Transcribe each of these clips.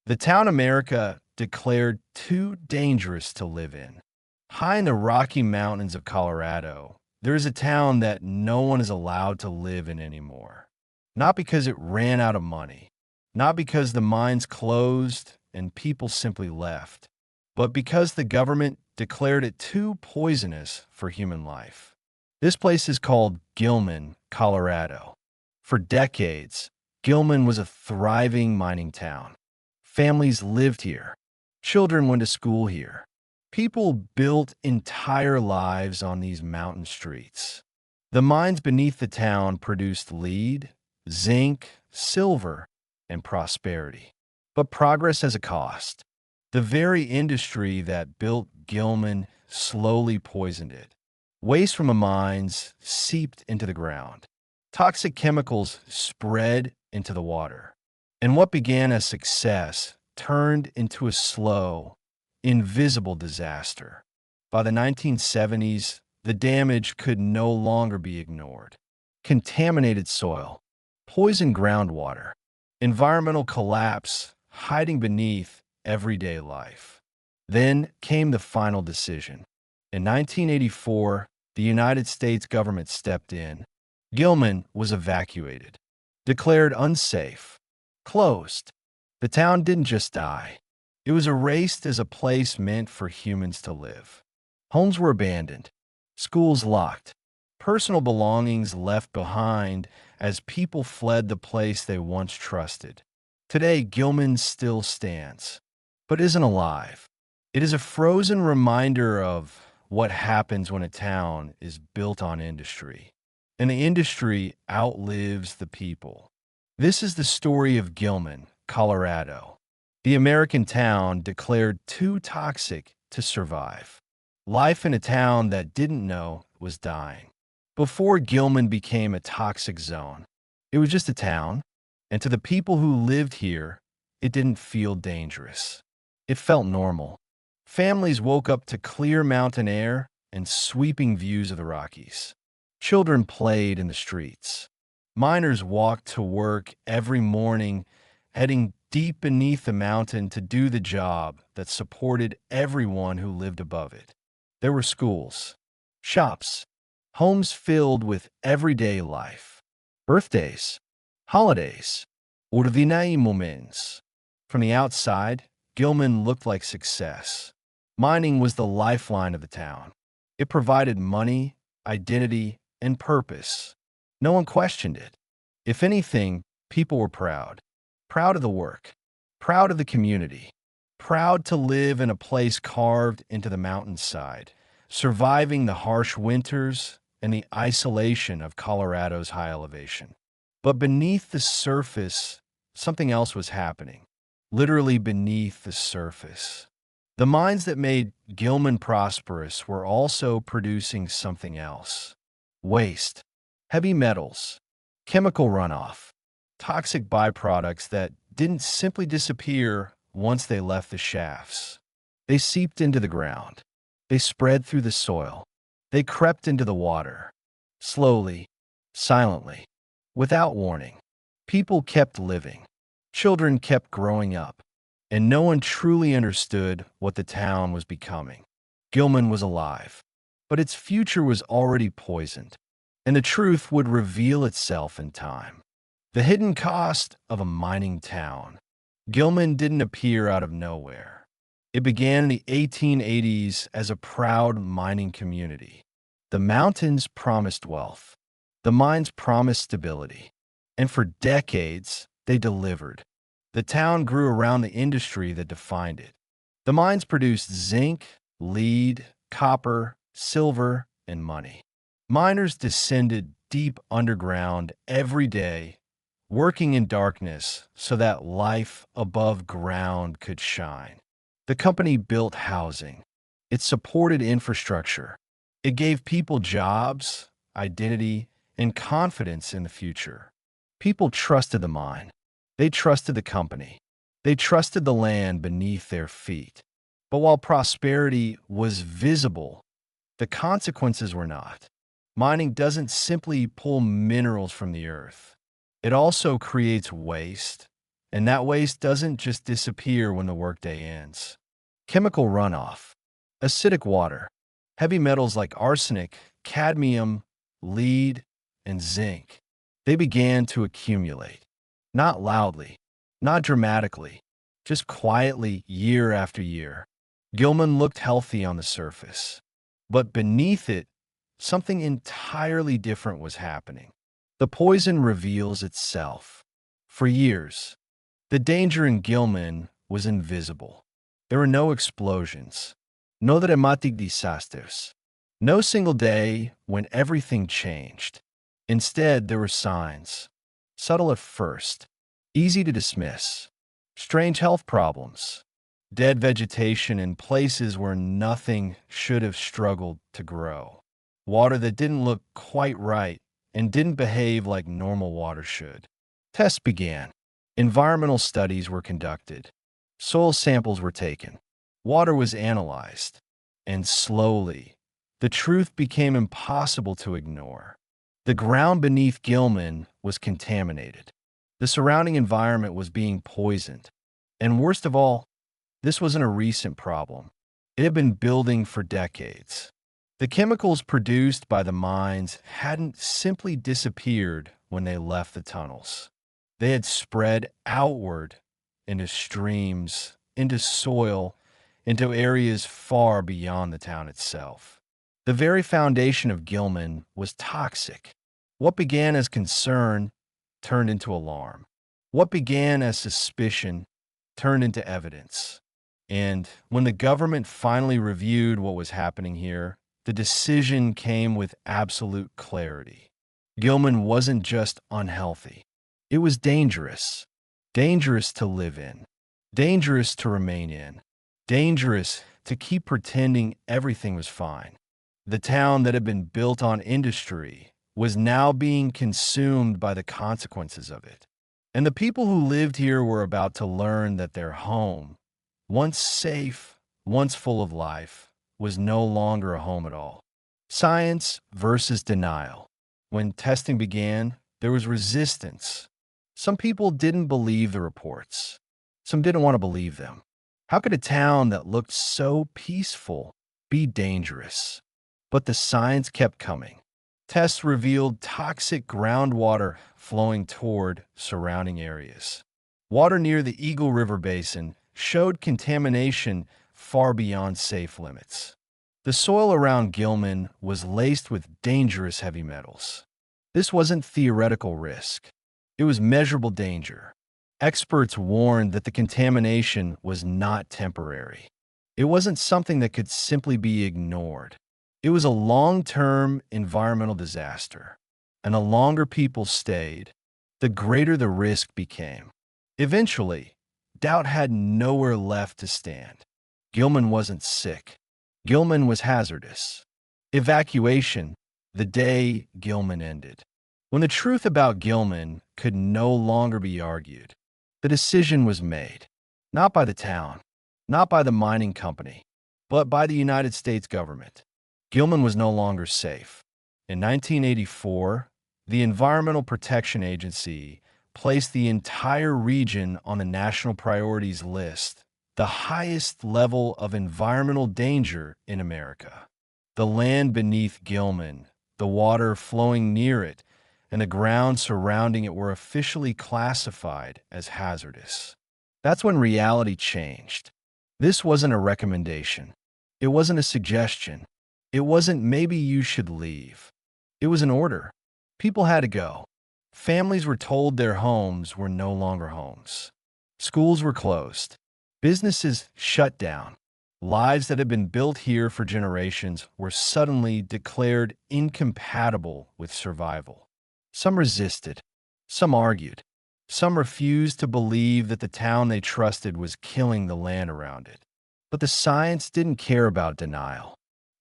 The town America declared too dangerous to live in. High in the Rocky Mountains of Colorado, there is a town that no one is allowed to live in anymore. Not because it ran out of money, not because the mines closed and people simply left, but because the government declared it too poisonous for human life. This place is called Gilman, Colorado. For decades, Gilman was a thriving mining town. Families lived here. Children went to school here. People built entire lives on these mountain streets. The mines beneath the town produced lead, zinc, silver, and prosperity. But progress has a cost. The very industry that built Gilman slowly poisoned it. Waste from the mines seeped into the ground. Toxic chemicals spread into the water. And what began as success turned into a slow, invisible disaster. By the 1970s, the damage could no longer be ignored. Contaminated soil, poisoned groundwater, environmental collapse hiding beneath everyday life. Then came the final decision. In 1984, the United States government stepped in. Gilman was evacuated, declared unsafe, closed. The town didn't just die. It was erased as a place meant for humans to live. Homes were abandoned, schools locked, personal belongings left behind as people fled the place they once trusted. Today, Gilman still stands, but isn't alive. It is a frozen reminder of what happens when a town is built on industry, and the industry outlives the people. This is the story of Gilman, Colorado, the American town declared too toxic to survive. Life in a town that didn't know was dying. Before Gilman became a toxic zone, it was just a town, and to the people who lived here, it didn't feel dangerous. It felt normal. Families woke up to clear mountain air and sweeping views of the Rockies. Children played in the streets. Miners walked to work every morning, heading deep beneath the mountain to do the job that supported everyone who lived above it. There were schools, shops, homes filled with everyday life, birthdays, holidays, ordinary moments. From the outside, Gilman looked like success. Mining was the lifeline of the town. It provided money, identity, and purpose. No one questioned it. If anything, people were proud. Proud of the work. Proud of the community. Proud to live in a place carved into the mountainside, surviving the harsh winters and the isolation of Colorado's high elevation. But beneath the surface, something else was happening. Literally beneath the surface. The mines that made Gilman prosperous were also producing something else. Waste, heavy metals, chemical runoff, toxic byproducts that didn't simply disappear once they left the shafts. They seeped into the ground. They spread through the soil. They crept into the water. Slowly, silently, without warning. People kept living. Children kept growing up. And no one truly understood what the town was becoming. Gilman was alive, but its future was already poisoned, and the truth would reveal itself in time. The hidden cost of a mining town. Gilman didn't appear out of nowhere. It began in the 1880s as a proud mining community. The mountains promised wealth. The mines promised stability. And for decades, they delivered. The town grew around the industry that defined it. The mines produced zinc, lead, copper, silver, and money. Miners descended deep underground every day, working in darkness so that life above ground could shine. The company built housing. It supported infrastructure. It gave people jobs, identity, and confidence in the future. People trusted the mine. They trusted the company. They trusted the land beneath their feet. But while prosperity was visible, the consequences were not. Mining doesn't simply pull minerals from the earth. It also creates waste, And that waste doesn't just disappear when the workday ends. Chemical runoff, acidic water, heavy metals like arsenic, cadmium, lead, and zinc, they began to accumulate. Not loudly, not dramatically, just quietly year after year. Gilman looked healthy on the surface, but beneath it, something entirely different was happening. The poison reveals itself. For years, the danger in Gilman was invisible. There were no explosions, no dramatic disasters, no single day when everything changed. Instead, there were signs, subtle at first, easy to dismiss, strange health problems, dead vegetation in places where nothing should have struggled to grow, water that didn't look quite right and didn't behave like normal water should. Tests began. Environmental studies were conducted. Soil samples were taken. Water was analyzed. And slowly, the truth became impossible to ignore. The ground beneath Gilman was contaminated. The surrounding environment was being poisoned. And worst of all, this wasn't a recent problem. It had been building for decades. The chemicals produced by the mines hadn't simply disappeared when they left the tunnels. They had spread outward into streams, into soil, into areas far beyond the town itself. The very foundation of Gilman was toxic. What began as concern turned into alarm. What began as suspicion turned into evidence. And when the government finally reviewed what was happening here, the decision came with absolute clarity. Gilman wasn't just unhealthy. It was dangerous. Dangerous to live in. Dangerous to remain in. Dangerous to keep pretending everything was fine. The town that had been built on industry was now being consumed by the consequences of it. And the people who lived here were about to learn that their home, once safe, once full of life, was no longer a home at all. Science versus denial. When testing began, there was resistance. Some people didn't believe the reports. Some didn't want to believe them. How could a town that looked so peaceful be dangerous? But the science kept coming. Tests revealed toxic groundwater flowing toward surrounding areas. Water near the Eagle River Basin showed contamination far beyond safe limits. The soil around Gilman was laced with dangerous heavy metals. This wasn't theoretical risk. It was measurable danger. Experts warned that the contamination was not temporary. It wasn't something that could simply be ignored. It was a long-term environmental disaster. And the longer people stayed, the greater the risk became. Eventually, doubt had nowhere left to stand. Gilman wasn't sick. Gilman was hazardous. Evacuation, the day Gilman ended. When the truth about Gilman could no longer be argued, the decision was made, not by the town, not by the mining company, but by the United States government. Gilman was no longer safe. In 1984, the Environmental Protection Agency placed the entire region on the national priorities list, the highest level of environmental danger in America. The land beneath Gilman, the water flowing near it, and the ground surrounding it were officially classified as hazardous. That's when reality changed. This wasn't a recommendation. It wasn't a suggestion. It wasn't maybe you should leave. It was an order. People had to go. Families were told their homes were no longer homes. Schools were closed. Businesses shut down. Lives that had been built here for generations were suddenly declared incompatible with survival. Some resisted. Some argued. Some refused to believe that the town they trusted was killing the land around it. But the science didn't care about denial.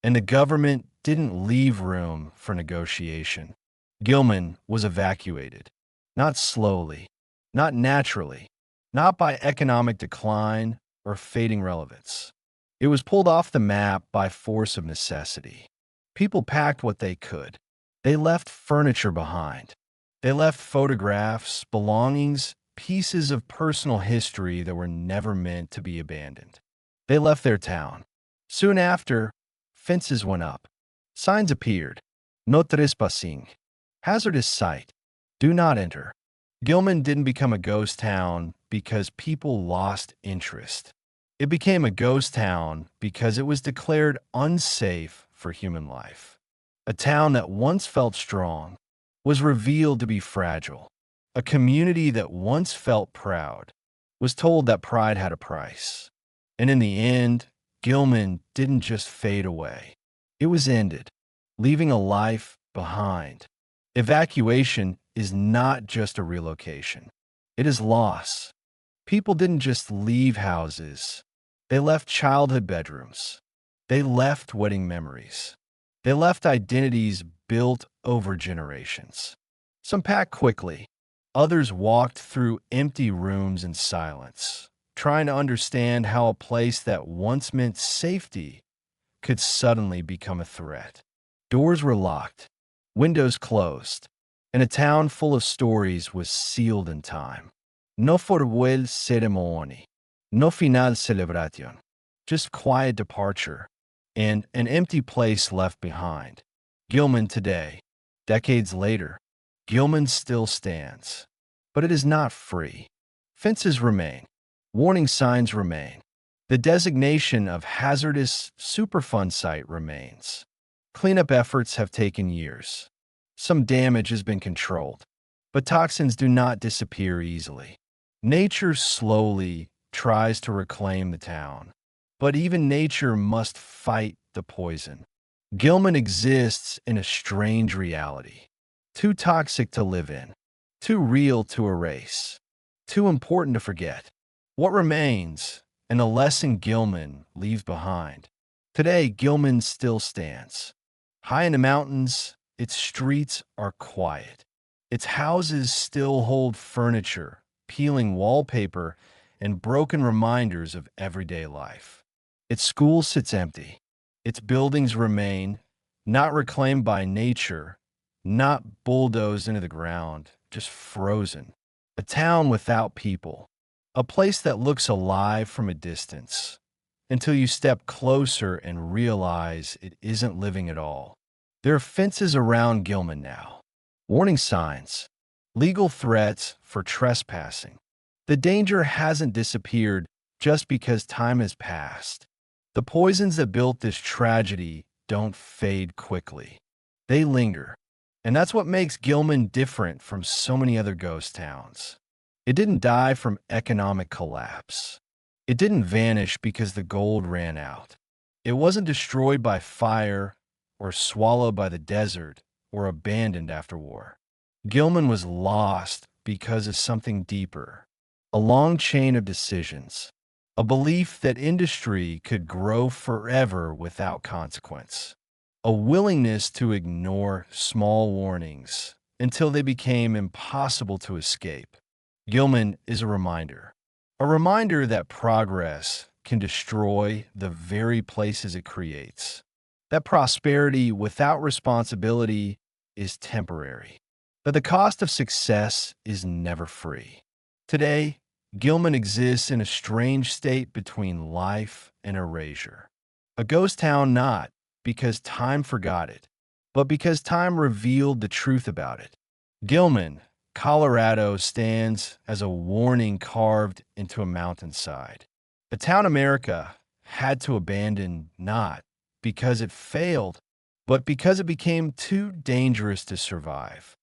And the government didn't leave room for negotiation. Gilman was evacuated. Not slowly. Not naturally. Not by economic decline or fading relevance. It was pulled off the map by force of necessity. People packed what they could. They left furniture behind. They left photographs, belongings, pieces of personal history that were never meant to be abandoned. They left their town. Soon after, fences went up. Signs appeared. No trespassing. Hazardous site. Do not enter. Gilman didn't become a ghost town because people lost interest. It became a ghost town because it was declared unsafe for human life. A town that once felt strong was revealed to be fragile. A community that once felt proud was told that pride had a price. And in the end, Gilman didn't just fade away. It was ended, leaving a life behind. Evacuation is not just a relocation. It is loss. People didn't just leave houses. They left childhood bedrooms. They left wedding memories. They left identities built over generations. Some packed quickly. Others walked through empty rooms in silence, trying to understand how a place that once meant safety could suddenly become a threat. Doors were locked, windows closed, and a town full of stories was sealed in time. No farewell ceremony, no final celebration, just quiet departure and an empty place left behind. Gilman today, decades later, Gilman still stands, but it is not free. Fences remain. Warning signs remain. The designation of hazardous Superfund site remains. Cleanup efforts have taken years. Some damage has been controlled, but toxins do not disappear easily. Nature slowly tries to reclaim the town, but even nature must fight the poison. Gilman exists in a strange reality. Too toxic to live in, too real to erase, too important to forget. What remains, and the lesson Gilman leaves behind. Today, Gilman still stands. High in the mountains, its streets are quiet. Its houses still hold furniture, peeling wallpaper, and broken reminders of everyday life. Its school sits empty. Its buildings remain, not reclaimed by nature, not bulldozed into the ground, just frozen. A town without people. A place that looks alive from a distance, until you step closer and realize it isn't living at all. There are fences around Gilman now. Warning signs. Legal threats for trespassing. The danger hasn't disappeared just because time has passed. The poisons that built this tragedy don't fade quickly. They linger. And that's what makes Gilman different from so many other ghost towns. It didn't die from economic collapse. It didn't vanish because the gold ran out. It wasn't destroyed by fire or swallowed by the desert or abandoned after war. Gilman was lost because of something deeper, a long chain of decisions, a belief that industry could grow forever without consequence, a willingness to ignore small warnings until they became impossible to escape. Gilman is a reminder that progress can destroy the very places it creates, that prosperity without responsibility is temporary, that the cost of success is never free. Today, Gilman exists in a strange state between life and erasure. A ghost town not because time forgot it, but because time revealed the truth about it. Gilman, Colorado stands as a warning carved into a mountainside. A town America had to abandon not because it failed, but because it became too dangerous to survive.